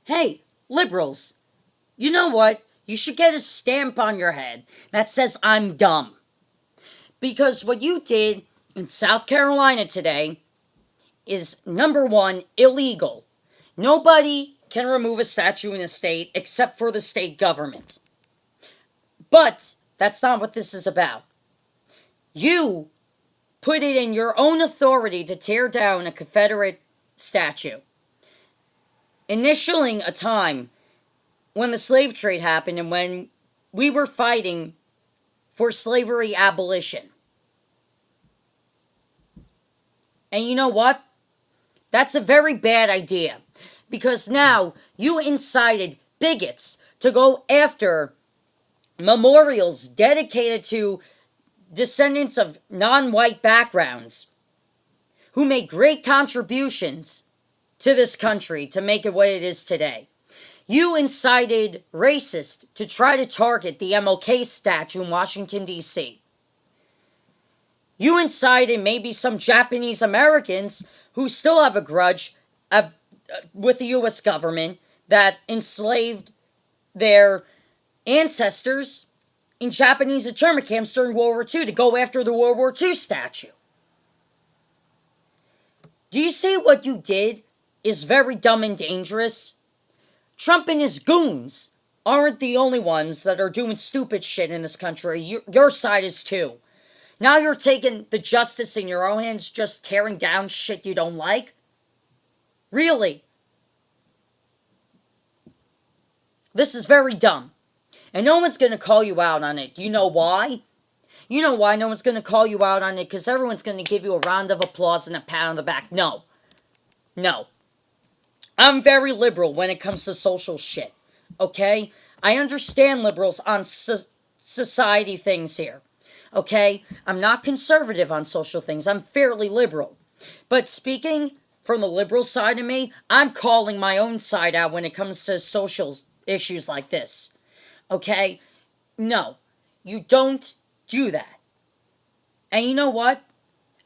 Hey, liberals, you know what? You should get a stamp on your head that says I'm dumb. Because what you did in South Carolina today is number one, illegal. Nobody can remove a statue in a state except for the state government. But that's not what this is about. You put it in your own authority to tear down a Confederate statue, initialing a time when the slave trade happened and when we were fighting for slavery abolition. And you know what? That's a very bad idea. Because now you incited bigots to go after memorials dedicated to descendants of non-white backgrounds who made great contributions to this country to make it what it is today. You incited racists to try to target the MLK statue in Washington, D.C. You incited maybe some Japanese Americans who still have a grudge with the U.S. government that enslaved their ancestors in Japanese internment camps during World War II to go after the World War II statue. Do you see what you did is very dumb and dangerous? Trump and his goons aren't the only ones that are doing stupid shit in this country. Your side is too. Now you're taking the justice in your own hands, just tearing down shit you don't like? Really? This is very dumb. And no one's going to call you out on it. You know why? You know why no one's going to call you out on it? Because everyone's going to give you a round of applause and a pat on the back. No. No. I'm very liberal when it comes to social shit. Okay? I understand liberals on society things here. Okay? I'm not conservative on social things. I'm fairly liberal. But speaking from the liberal side of me, I'm calling my own side out when it comes to social issues like this. Okay? No. You don't do that. And you know what?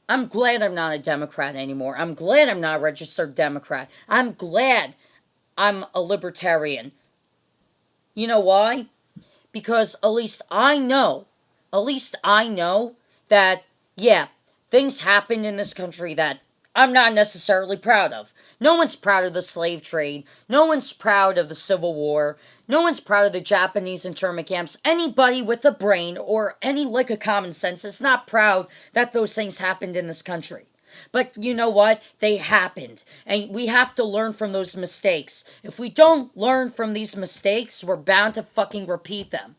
I'm glad I'm not a Democrat anymore. I'm glad I'm not a registered Democrat. I'm glad I'm a libertarian. You know why? Because at least I know that, yeah, things happened in this country that I'm not necessarily proud of. No one's proud of the slave trade. No one's proud of the Civil War. No one's proud of the Japanese internment camps. Anybody with a brain or any lick of common sense is not proud that those things happened in this country. But you know what? They happened. And we have to learn from those mistakes. If we don't learn from these mistakes, we're bound to fucking repeat them.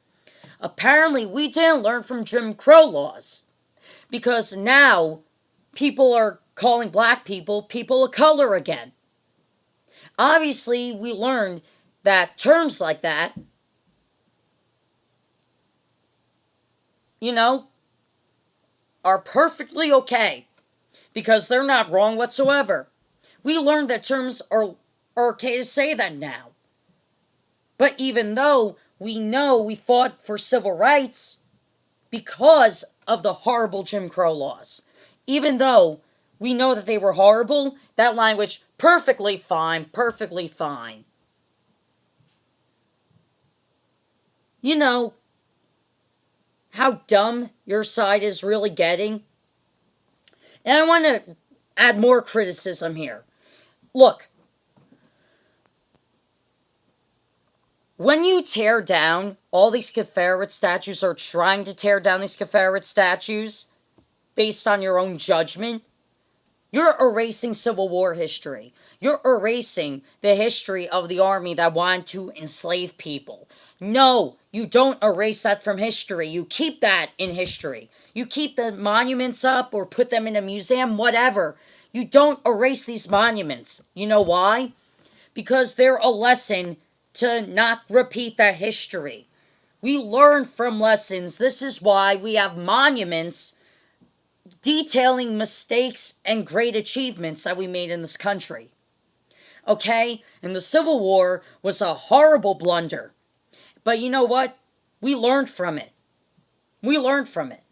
Apparently, we didn't learn from Jim Crow laws. Because now, people are calling black people people of color again. Obviously, we learned that terms like that, are perfectly okay. Because they're not wrong whatsoever. We learned that terms are okay to say that now. But even though we know we fought for civil rights because of the horrible Jim Crow laws, even though we know that they were horrible, that language, perfectly fine, perfectly fine. You know how dumb your side is really getting? And I want to add more criticism here. Look, when you tear down all these Confederate statues or trying to tear down these Confederate statues based on your own judgment, you're erasing Civil War history. You're erasing the history of the army that wanted to enslave people. No, you don't erase that from history. You keep that in history. You keep the monuments up or put them in a museum, whatever. You don't erase these monuments. You know why? Because they're a lesson to not repeat that history. We learn from lessons. This is why we have monuments detailing mistakes and great achievements that we made in this country. Okay? And the Civil War was a horrible blunder. But you know what? We learned from it. We learned from it.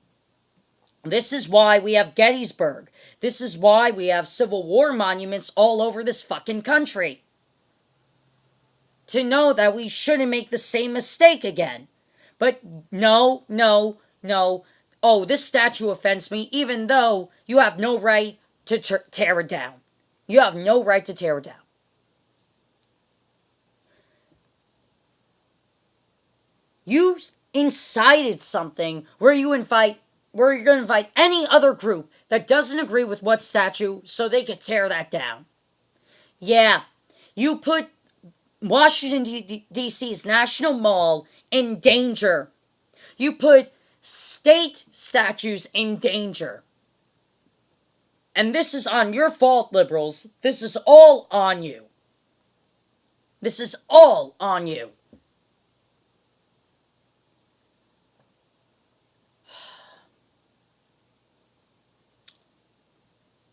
This is why we have Gettysburg. This is why we have Civil War monuments all over this fucking country. to know that we shouldn't make the same mistake again. But no, no, no. Oh, this statue offends me, even though you have no right to tear it down. You have no right to tear it down. You incited something where you're going to invite any other group that doesn't agree with what statue so they could tear that down. Yeah, you put Washington, D.C.'s National Mall in danger. You put state statues in danger. And this is on your fault, liberals. This is all on you. This is all on you.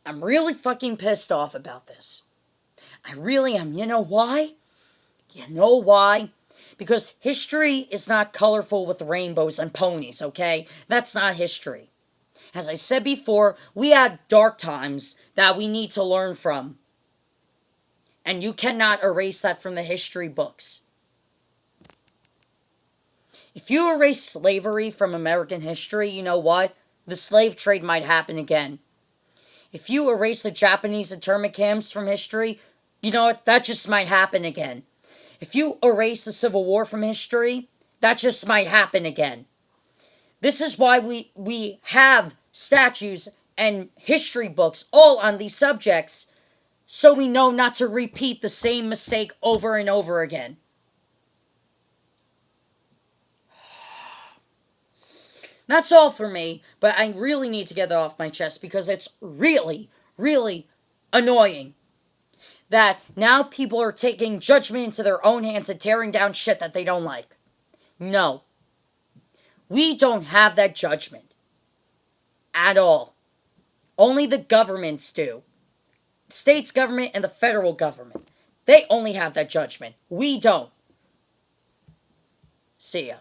I'm really fucking pissed off about this. I really am. You know why? You know why? Because history is not colorful with rainbows and ponies, okay? That's not history. As I said before, we had dark times that we need to learn from. And you cannot erase that from the history books. If you erase slavery from American history, you know what? The slave trade might happen again. If you erase the Japanese internment camps from history, you know what? That just might happen again. If you erase the Civil War from history, that just might happen again. This is why we have statues and history books all on these subjects, so we know not to repeat the same mistake over and over again. That's all for me, but I really need to get it off my chest because it's really, really annoying that now people are taking judgment into their own hands and tearing down shit that they don't like. No. We don't have that judgment. At all. Only the governments do. The state's government and the federal government. They only have that judgment. We don't. See ya.